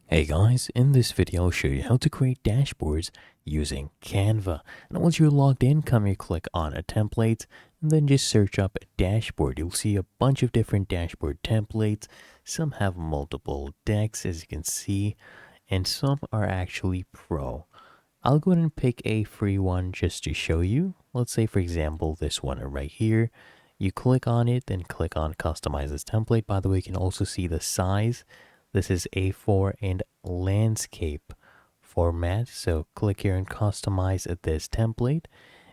Hey guys, in this video I'll show you how to create dashboards using Canva. And once you're logged in, come here, click on a template, and then just search up dashboard. You'll see a bunch of different dashboard templates. Some have multiple decks, as you can see, and some are actually pro. I'll go ahead and pick a free one just to show you. Let's say, for example, this one right here. You click on it, then click on customize this template. By the way, you can also see the size. This is A4 and landscape format. So click here and customize this template.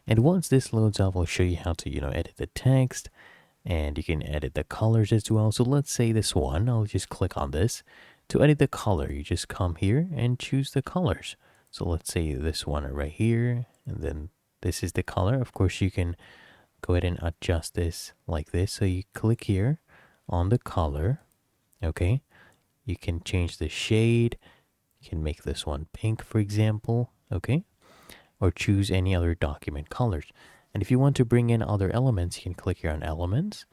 And once this loads up, I'll show you how to, edit the text, and you can edit the colors as well. So let's say this one, I'll just click on this. To edit the color, you just come here and choose the colors. So let's say this one right here, and then this is the color. Of course, you can go ahead and adjust this like this. So you click here on the color, okay? You can change the shade. You can make this one pink, for example, okay? Or choose any other document colors. And if you want to bring in other elements, you can click here on elements.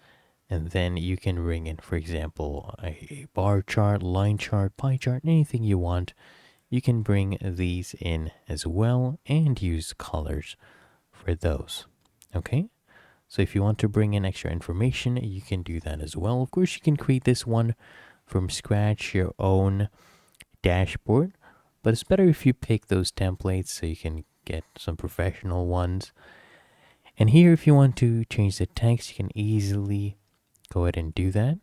And then you can bring in, for example, a bar chart, line chart, pie chart, anything you want. You can bring these in as well and use colors for those, okay? So if you want to bring in extra information, you can do that as well. Of course, you can create this one from scratch, your own dashboard, but it's better if you pick those templates so you can get some professional ones. And here, if you want to change the text, you can easily go ahead and do that,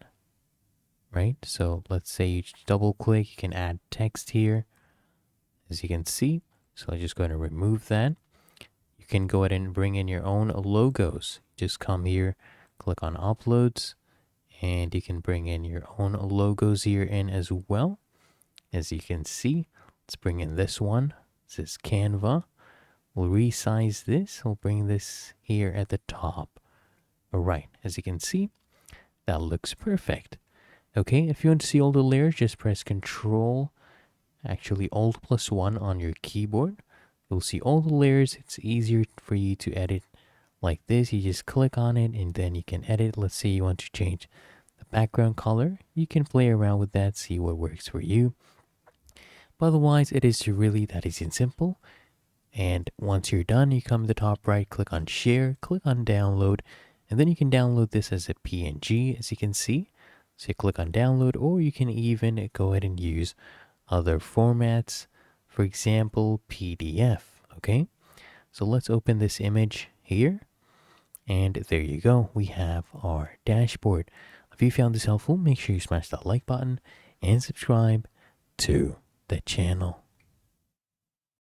right? So let's say you double click, you can add text here, as you can see. So I'm just going to remove that. You can go ahead and bring in your own logos. Just come here, click on uploads, and you can bring in your own logos here in as well. As you can see, let's bring in this one. This is Canva. We'll resize this. We'll bring this here at the top. All right, as you can see, that looks perfect. Okay, if you want to see all the layers, just press Alt +1 on your keyboard. You'll see all the layers. It's easier for you to edit like this. You just click on it and then you can edit. Let's say you want to change the background color. You can play around with that, see what works for you. But otherwise, it is really that easy and simple. And once you're done, you come to the top right, click on share, click on download, and then you can download this as a PNG, as you can see. So you click on download, or you can even go ahead and use other formats, for example, PDF, okay? So let's open this image here. And there you go. We have our dashboard. If you found this helpful, make sure you smash that like button and subscribe to the channel.